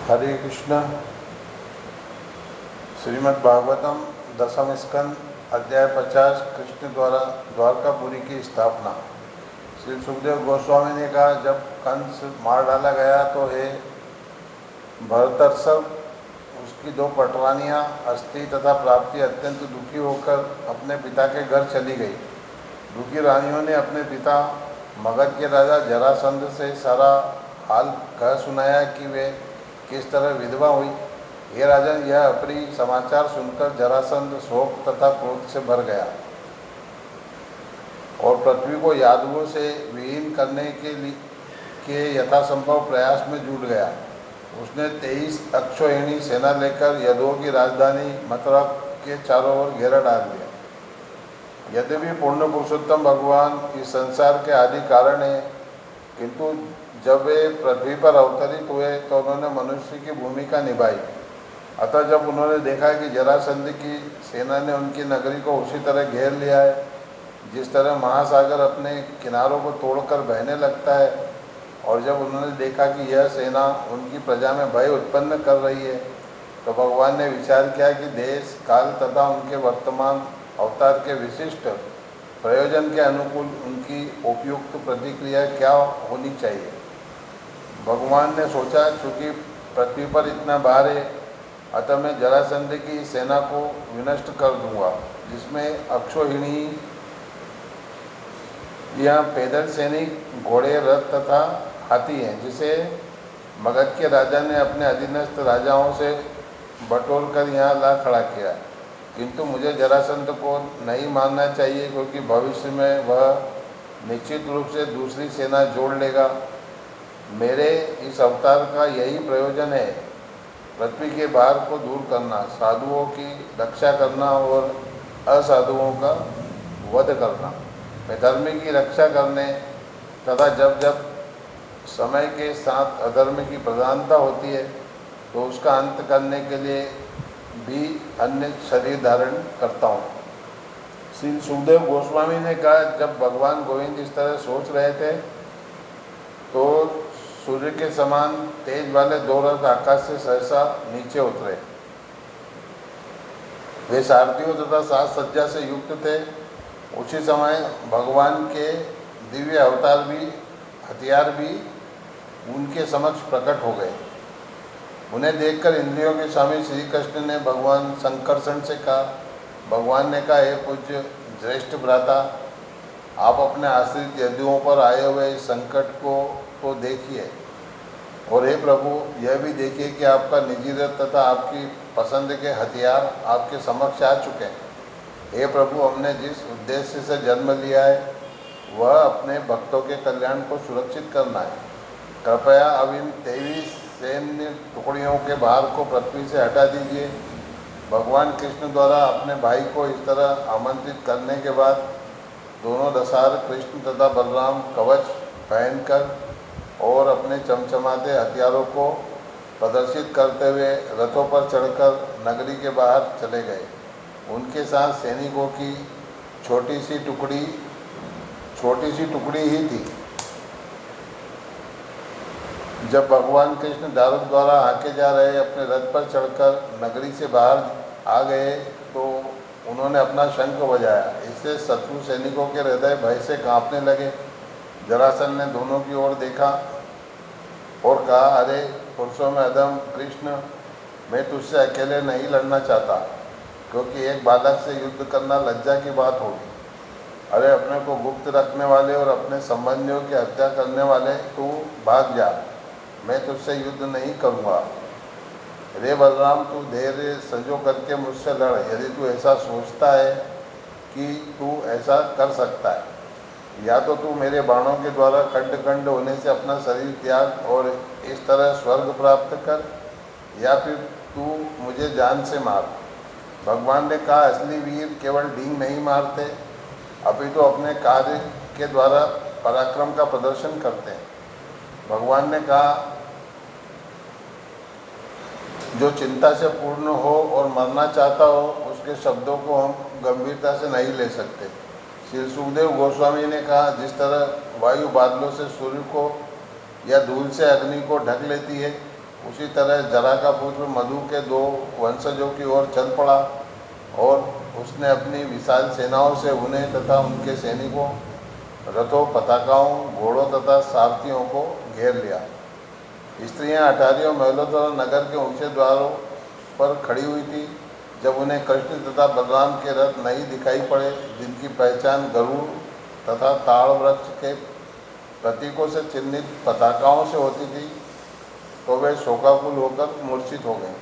हरे कृष्ण। श्रीमद् भागवतम दसम स्कंद अध्याय 50 कृष्ण द्वारा द्वारकापुरी की स्थापना। श्री सुखदेव गोस्वामी ने कहा, जब कंस मार डाला गया तो हे भरतर्षभ, उसकी दो पटरानियाँ अस्थि तथा प्राप्ति अत्यंत दुखी होकर अपने पिता के घर चली गई। दुखी रानियों ने अपने पिता मगध के राजा जरासंध से सारा हाल कह सुनाया कि वे किस तरह विधवा हुई। ये राजन, यह अप्रिय समाचार सुनकर जरासंध शोक तथा क्रोध से भर गया और पृथ्वी को यादवों से विहीन करने के यथासंभव प्रयास में जुट गया। उसने 23 अक्षौहिणी सेना लेकर यदुओं की राजधानी मथुरा के चारों ओर घेरा डाल दिया। यद्यपि पूर्ण पुरुषोत्तम भगवान इस संसार के आदि कारण है, किंतु जब वे पृथ्वी पर अवतरित हुए तो उन्होंने मनुष्य की भूमिका निभाई। अतः जब उन्होंने देखा कि जरासंध की सेना ने उनकी नगरी को उसी तरह घेर लिया है जिस तरह महासागर अपने किनारों को तोड़कर बहने लगता है, और जब उन्होंने देखा कि यह सेना उनकी प्रजा में भय उत्पन्न कर रही है, तो भगवान ने विचार किया कि देश काल तथा उनके वर्तमान अवतार के विशिष्ट प्रयोजन के अनुकूल उनकी उपयुक्त प्रतिक्रिया क्या होनी चाहिए। भगवान ने सोचा, चूँकि पृथ्वी पर इतना भार है, अतः मैं जरासंध की सेना को विनष्ट कर दूंगा, जिसमें अक्षौहिणी या पैदल सैनिक, घोड़े, रथ तथा हाथी हैं, जिसे मगध के राजा ने अपने अधीनस्थ राजाओं से बटोर कर यहाँ ला खड़ा किया। किंतु मुझे जरासंध को नहीं मानना चाहिए, क्योंकि भविष्य में वह निश्चित रूप से दूसरी सेना जोड़ लेगा। मेरे इस अवतार का यही प्रयोजन है, पृथ्वी के भार को दूर करना, साधुओं की रक्षा करना और असाधुओं का वध करना। मैं धर्म की रक्षा करने तथा जब जब समय के साथ अधर्म की प्रधानता होती है तो उसका अंत करने के लिए भी अन्य शरीर धारण करता हूँ। श्री सुखदेव गोस्वामी ने कहा, जब भगवान गोविंद इस तरह सोच रहे थे तो सूर्य के समान तेज वाले दो रथ आकाश से सहसा नीचे उतरे। वे सारथियों तथा साज सज्जा से युक्त थे। उसी समय भगवान के दिव्य अवतार भी, हथियार भी उनके समक्ष प्रकट हो गए। उन्हें देखकर इंद्रियों के स्वामी श्री कृष्ण ने भगवान संकर्षण से कहा, भगवान ने कहा, हे पूज्य ज्येष्ठ भ्राता, आप अपने आश्रित यदुओं पर आए हुए इस संकट को तो देखिए, और हे प्रभु, यह भी देखिए कि आपका निजी रथ तथा आपकी पसंद के हथियार आपके समक्ष आ चुके हैं। हे प्रभु, हमने जिस उद्देश्य से जन्म लिया है वह अपने भक्तों के कल्याण को सुरक्षित करना है। कृपया अब इन 23 सैन्य टुकड़ियों के भार को पृथ्वी से हटा दीजिए। भगवान कृष्ण द्वारा अपने भाई को इस तरह आमंत्रित करने के बाद दोनों दशार कृष्ण तथा बलराम कवच पहनकर और अपने चमचमाते हथियारों को प्रदर्शित करते हुए रथों पर चढ़कर नगरी के बाहर चले गए। उनके साथ सैनिकों की छोटी सी टुकड़ी ही थी। जब भगवान कृष्ण दारुक द्वारा हाके जा रहे अपने रथ पर चढ़कर नगरी से बाहर आ गए तो उन्होंने अपना शंख बजाया। इससे शत्रु सैनिकों के हृदय भय से कांपने लगे। जरासंध ने दोनों की ओर देखा और कहा, अरे पुरुषों में अधम कृष्ण, मैं तुझसे अकेले नहीं लड़ना चाहता, क्योंकि एक बालक से युद्ध करना लज्जा की बात होगी। अरे अपने को गुप्त रखने वाले और अपने संबंधियों की हत्या करने वाले, तू भाग जा, मैं तुझसे युद्ध नहीं करूँगा। रे बलराम, तू धैर्य संजो करके मुझसे लड़, यदि तू ऐसा सोचता है कि तू ऐसा कर सकता है। या तो तू मेरे बाणों के द्वारा खंड खंड होने से अपना शरीर त्याग और इस तरह स्वर्ग प्राप्त कर, या फिर तू मुझे जान से मार। भगवान ने कहा, असली वीर केवल डींग नहीं मारते, अपितु अपने कार्य के द्वारा पराक्रम का प्रदर्शन करते हैं। भगवान ने कहा, जो चिंता से पूर्ण हो और मरना चाहता हो, उसके शब्दों को हम गंभीरता से नहीं ले सकते। श्री सुखदेव गोस्वामी ने कहा, जिस तरह वायु बादलों से सूर्य को या धूल से अग्नि को ढक लेती है, उसी तरह जरा का पुत्र मधु के 2 वंशजों की ओर चल पड़ा और उसने अपनी विशाल सेनाओं से उन्हें तथा उनके सैनिकों, रथों, पताकाओं, घोड़ों तथा सारथियों को घेर लिया। स्त्रियां अटारियों, महलों तथा नगर के ऊंचे द्वारों पर खड़ी हुई थी। जब उन्हें कृष्ण तथा बलराम के रथ नहीं दिखाई पड़े, जिनकी पहचान गरुड़ तथा ताड़ वृक्ष के प्रतीकों से चिन्हित पताकाओं से होती थी, तो वे शोकाकुल होकर मूर्छित हो गए।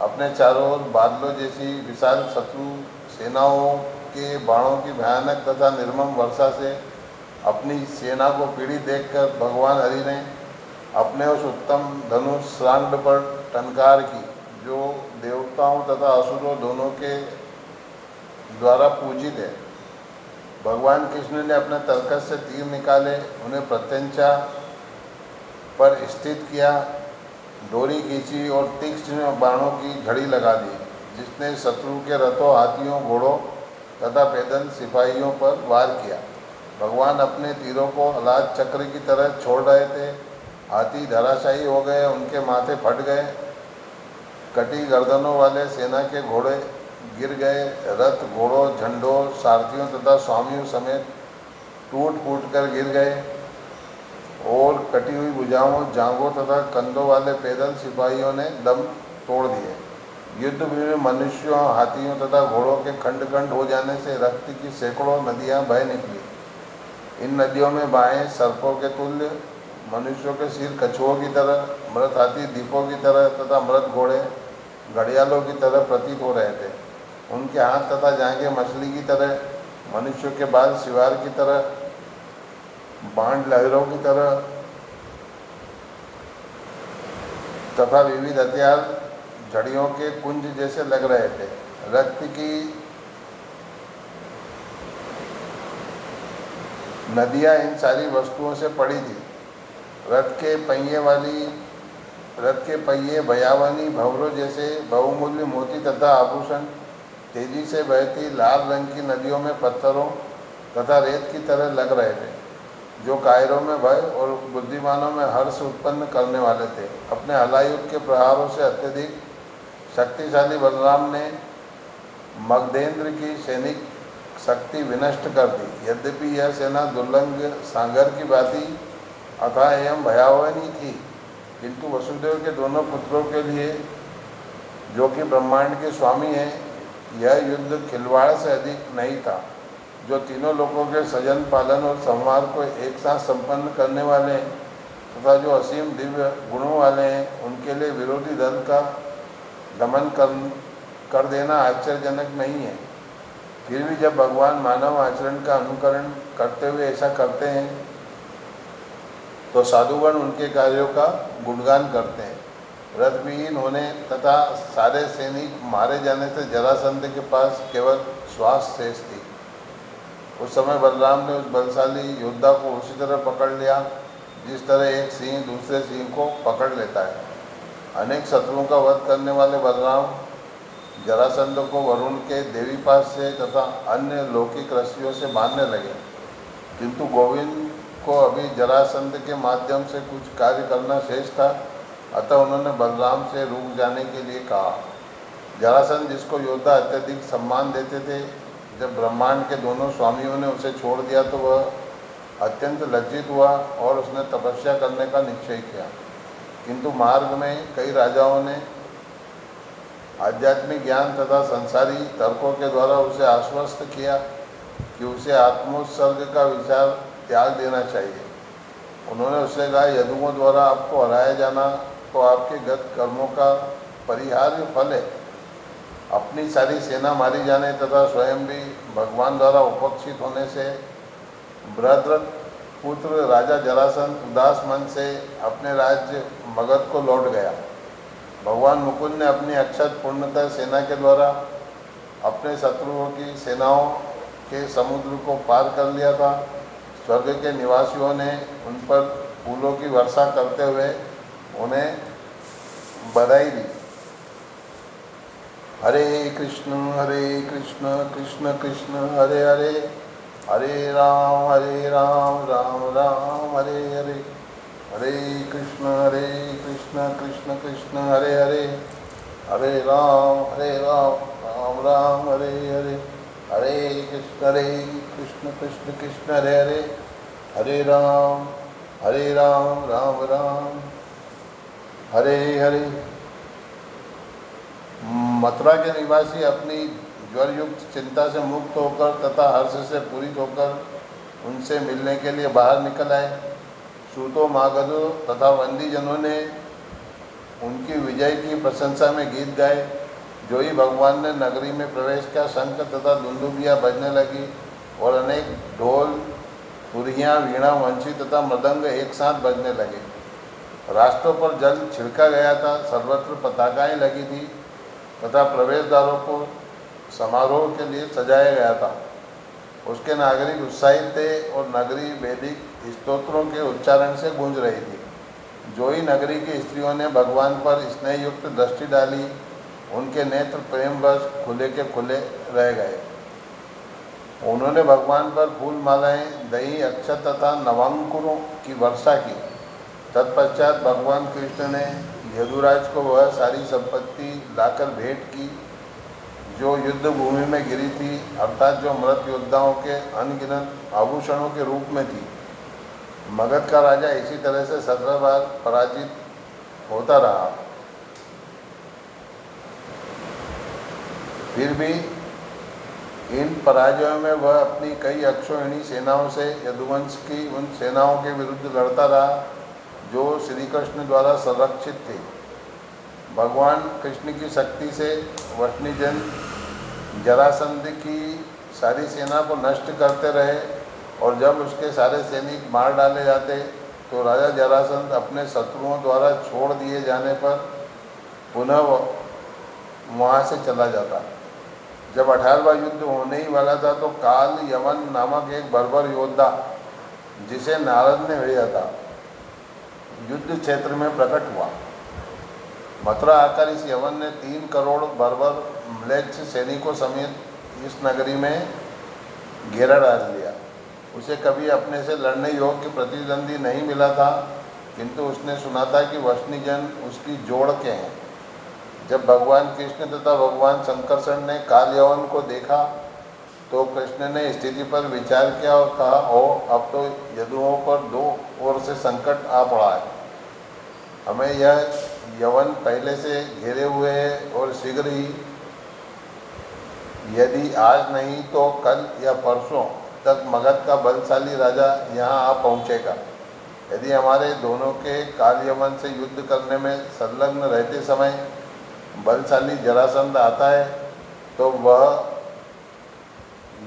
अपने चारों ओर बादलों जैसी विशाल शत्रु सेनाओं के बाणों की भयानक तथा निर्मम वर्षा से अपनी सेना को पीड़ित देखकर भगवान हरि ने अपने उस उत्तम धनुष सांड पर टंकार की, जो देवताओं तथा असुरों दोनों के द्वारा पूजित है। भगवान कृष्ण ने अपने तरकस से तीर निकाले, उन्हें प्रत्यंचा पर स्थित किया, डोरी खींची और तीक्ष्ण बाणों की झड़ी लगा दी, जिसने शत्रु के रथों, हाथियों, घोड़ों तथा पैदल सिपाहियों पर वार किया। भगवान अपने तीरों को अलाद चक्र की तरह छोड़ रहे थे। हाथी धराशायी हो गए, उनके माथे फट गए, कटी गर्दनों वाले सेना के घोड़े गिर गए, रथ, घोड़ों, झंडों, सारथियों तथा स्वामियों समेत टूट फूट कर गिर गए और कटी हुई भुजाओं, जांघों तथा कंधों वाले पैदल सिपाहियों ने दम तोड़ दिए। युद्ध में मनुष्यों, हाथियों तथा घोड़ों के खंड खंड हो जाने से रक्त की सैकड़ों नदियां बह निकली। इन नदियों में बाहें सर्पों के तुल्य, मनुष्यों के सिर कछुओं की तरह, मृत हाथी दीपों की तरह तथा मृत घोड़े घड़ियालों की तरह प्रतीत हो रहे थे। उनके हाथ तथा जांघें मछली की तरह, मनुष्यों के बाल शिवार की तरह, बाण लहरों की तरह तथा विविध हथियार झड़ियों के कुंज जैसे लग रहे थे। रक्त की नदियां इन सारी वस्तुओं से पड़ी थी। रथ के पहिए भयावनी भंवरों जैसे बहुमूल्य मोती तथा आभूषण तेजी से बहती लाल रंग की नदियों में पत्थरों तथा रेत की तरह लग रहे थे, जो कायरों में भय और बुद्धिमानों में हर्ष उत्पन्न करने वाले थे। अपने हलायुद्ध के प्रहारों से अत्यधिक शक्तिशाली बलराम ने मगधेंद्र की सैनिक शक्ति विनष्ट कर दी। यद्यपि यह सेना दुर्लंघ सांगर की भांति अथाह एवं भयावनी थी, किंतु वसुदेव के दोनों पुत्रों के लिए, जो कि ब्रह्मांड के स्वामी हैं, यह युद्ध खिलवाड़ से अधिक नहीं था। जो तीनों लोगों के सजन, पालन और संहार को एक साथ संपन्न करने वाले तथा जो असीम दिव्य गुणों वाले हैं, उनके लिए विरोधी दल का दमन कर देना आश्चर्यजनक नहीं है। फिर भी जब भगवान मानव आचरण का अनुकरण करते हुए ऐसा करते हैं, तो साधुगण उनके कार्यों का गुणगान करते हैं। रथविहीन होने तथा सारे सैनिक मारे जाने से जरासंध के पास केवल श्वास शेष थी। उस समय बलराम ने उस बलशाली योद्धा को उसी तरह पकड़ लिया जिस तरह एक सिंह दूसरे सिंह को पकड़ लेता है। अनेक शत्रुओं का वध करने वाले बलराम जरासंध को वरुण के देवीपास से तथा अन्य लौकिक रस्सियों से बांधने लगे, किंतु गोविंद को अभी जरासंध के माध्यम से कुछ कार्य करना शेष था, अतः उन्होंने बलराम से रुक जाने के लिए कहा। जरासंध, जिसको योद्धा अत्यधिक सम्मान देते थे, जब ब्रह्मांड के दोनों स्वामियों ने उसे छोड़ दिया तो वह अत्यंत लज्जित हुआ और उसने तपस्या करने का निश्चय किया। किंतु मार्ग में कई राजाओं ने आध्यात्मिक ज्ञान तथा संसारी तर्कों के द्वारा उसे आश्वस्त किया कि उसे आत्मोत्सर्ग का विचार त्याग देना चाहिए। उन्होंने उससे कहा, यदुओं द्वारा आपको हराया जाना तो आपके गत कर्मों का परिहार्य फल है। अपनी सारी सेना मारी जाने तथा स्वयं भी भगवान द्वारा उपक्षित होने से बृहद्रथ पुत्र राजा जरासंध उदास मन से अपने राज्य मगध को लौट गया। भगवान मुकुंद ने अपनी अक्षत पूर्णतः सेना के द्वारा अपने शत्रुओं की सेनाओं के समुद्र को पार कर लिया था। स्वर्ग के निवासियों ने उन पर फूलों की वर्षा करते हुए उन्हें बधाई दी। हरे कृष्ण कृष्ण कृष्ण हरे हरे, हरे राम राम राम हरे हरे, हरे कृष्ण कृष्ण कृष्ण कृष्ण हरे हरे, हरे राम राम राम हरे हरे, हरे कृष्ण कृष्ण कृष्ण हरे हरे, हरे राम राम राम हरे हरे। मथुरा के निवासी अपनी ज्वरयुक्त चिंता से मुक्त होकर तथा हर्ष से पूरित होकर उनसे मिलने के लिए बाहर निकल आए। सूतो मागधों तथा वंदीजनों ने उनकी विजय की प्रशंसा में गीत गाए। जो ही भगवान ने नगरी में प्रवेश किया, शंख तथा दुंदुभियाँ बजने लगी और अनेक ढोल, तुरियाँ, वीणा, वंशी तथा मृदंग एक साथ बजने लगे। रास्तों पर जल छिड़का गया था, सर्वत्र पताकाएं लगी थी तथा प्रवेश द्वारों को समारोह के लिए सजाया गया था। उसके नागरिक उत्साहित थे और नगरी वैदिक स्तोत्रों के उच्चारण से गूंज रही थी। जो ही नगरी की स्त्रियों ने भगवान पर स्नेहयुक्त दृष्टि डाली, उनके नेत्र प्रेमवश खुले के खुले रह गए। उन्होंने भगवान पर फूल मालाएँ, दही, अक्षत तथा नवांकुरों की वर्षा की। तत्पश्चात भगवान कृष्ण ने यदुराज को वह सारी संपत्ति लाकर भेंट की जो युद्ध भूमि में गिरी थी, अर्थात जो मृत योद्धाओं के अनगिनत आभूषणों के रूप में थी। मगध का राजा इसी तरह से 17 बार पराजित होता रहा। फिर भी इन पराजयों में वह अपनी कई अक्षौहिणी सेनाओं से यदुवंश की उन सेनाओं के विरुद्ध लड़ता रहा जो श्री कृष्ण द्वारा संरक्षित थे। भगवान कृष्ण की शक्ति से वष्णिजन जरासंध की सारी सेना को नष्ट करते रहे और जब उसके सारे सैनिक मार डाले जाते तो राजा जरासंध अपने शत्रुओं द्वारा छोड़ दिए जाने पर पुनः वहाँ से चला जाता। जब 18वां युद्ध होने ही वाला था तो काल यवन नामक एक बर्बर योद्धा, जिसे नारद ने भेजा था, युद्ध क्षेत्र में प्रकट हुआ। मथुरा आकर इस यवन ने 3 करोड़ बर्बर म्लेच्छ सैनिकों समेत इस नगरी में घेरा डाल लिया। उसे कभी अपने से लड़ने योग्य प्रतिद्वंदी नहीं मिला था, किंतु उसने सुना था कि वष्णिजन उसकी जोड़ के हैं। जब भगवान कृष्ण तथा भगवान शंकरषण ने काल यवन को देखा तो कृष्ण ने स्थिति पर विचार किया और कहा, ओ अब तो यदुओं पर 2 ओर से संकट आ पड़ा है। हमें यह यवन पहले से घेरे हुए है और शीघ्र ही, यदि आज नहीं तो कल या परसों तक मगध का बलशाली राजा यहाँ आ पहुँचेगा। यदि हमारे दोनों के काल यवन से युद्ध करने में संलग्न रहते समय बलशाली जरासंध आता है तो वह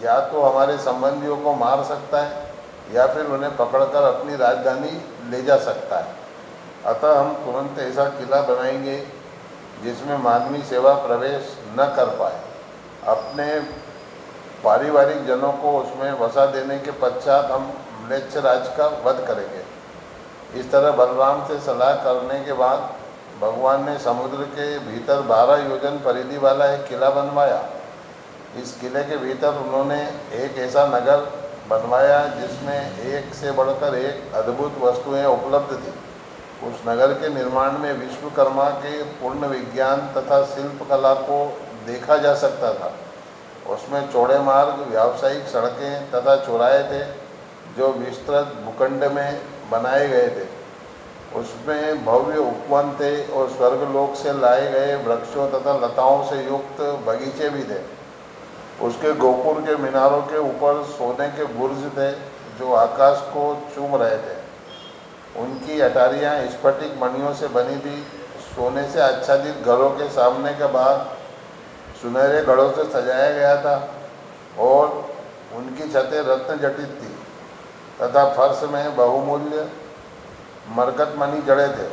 या तो हमारे संबंधियों को मार सकता है या फिर उन्हें पकड़कर अपनी राजधानी ले जा सकता है। अतः हम तुरंत ऐसा किला बनाएंगे जिसमें मानवी सेवा प्रवेश न कर पाए। अपने पारिवारिक जनों को उसमें बसा देने के पश्चात हम म्लेच्छ राज का वध करेंगे। इस तरह बलराम से सलाह करने के बाद भगवान ने समुद्र के भीतर 12 योजन परिधि वाला एक किला बनवाया। इस किले के भीतर उन्होंने एक ऐसा नगर बनवाया जिसमें एक से बढ़कर एक अद्भुत वस्तुएं उपलब्ध थी। उस नगर के निर्माण में विश्वकर्मा के पूर्ण विज्ञान तथा शिल्पकला को देखा जा सकता था। उसमें चौड़े मार्ग, व्यावसायिक सड़कें तथा चौराहे थे जो विस्तृत भूखंड में बनाए गए थे। उसमें भव्य उपवन थे और स्वर्गलोक से लाए गए वृक्षों तथा लताओं से युक्त बगीचे भी थे। उसके गोपुर के मीनारों के ऊपर सोने के बुर्ज थे जो आकाश को चूम रहे थे। उनकी अटारियाँ स्फटिक मणियों से बनी थी। सोने से आच्छादित घरों के सामने का भाग सुनहरे घड़ों से सजाया गया था और उनकी छतें रत्न जटित थी तथा फर्श में बहुमूल्य मरकत मणि जड़े थे।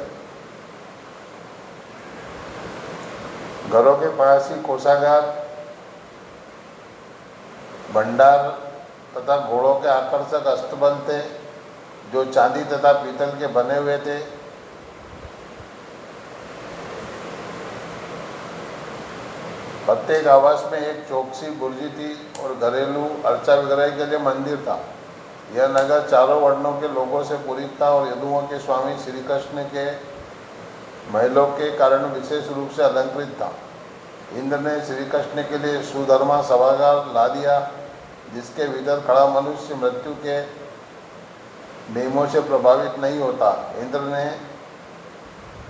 घरों के पास ही कोषागार, भंडार तथा घोड़ों के आकर्षक अस्तबल थे जो चांदी तथा पीतल के बने हुए थे। प्रत्येक आवास में एक चौकसी बुर्जी थी और घरेलू अर्चा विग्रह के लिए मंदिर था। यह नगर चारों वर्णों के लोगों से पूरित था और यदुओं के स्वामी श्री कृष्ण के महलों के कारण विशेष रूप से अलंकृत था। इंद्र ने श्री कृष्ण के लिए सुधर्मा सभागार ला दिया, जिसके भीतर खड़ा मनुष्य मृत्यु के नियमों से प्रभावित नहीं होता। इंद्र ने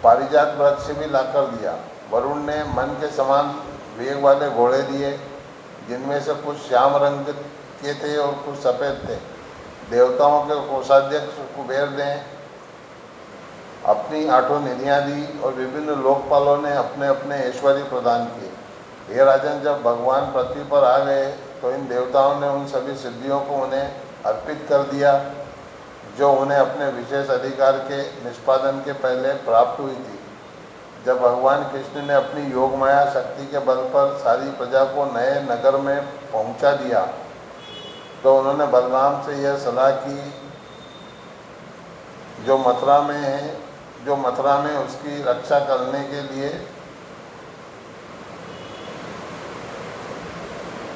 पारिजात वृक्ष भी लाकर दिया। वरुण ने मन के समान वेग वाले घोड़े दिए, जिनमें से कुछ श्याम रंग के थे और कुछ सफ़ेद थे। देवताओं के कोषाध्यक्ष कुबेर ने अपनी 8 निधियाँ दी और विभिन्न लोकपालों ने अपने अपने ऐश्वर्य प्रदान किए। हे राजन, जब भगवान पृथ्वी पर आ गए तो इन देवताओं ने उन सभी सिद्धियों को उन्हें अर्पित कर दिया जो उन्हें अपने विशेष अधिकार के निष्पादन के पहले प्राप्त हुई थी। जब भगवान कृष्ण ने अपनी योगमाया शक्ति के बल पर सारी प्रजा को नए नगर में पहुंचा दिया, तो उन्होंने बलराम से यह सलाह की जो मथुरा में उसकी रक्षा करने के लिए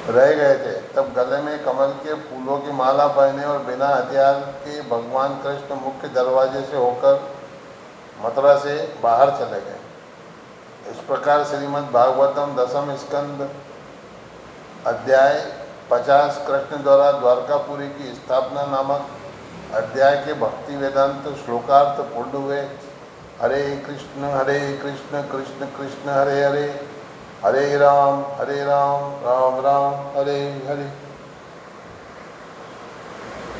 रह गए थे। तब गले में कमल के फूलों की माला पहने और बिना हथियार के भगवान कृष्ण मुख्य दरवाजे से होकर मथुरा से बाहर चले गए। इस प्रकार श्रीमद् भागवतम दशम स्कंद अध्याय 50 कृष्ण द्वारा द्वारकापुरी की स्थापना नामक अध्याय के भक्ति वेदांत श्लोकार्थ पूर्ण हुए। हरे कृष्ण कृष्ण कृष्ण हरे हरे, हरे राम राम राम हरे हरे।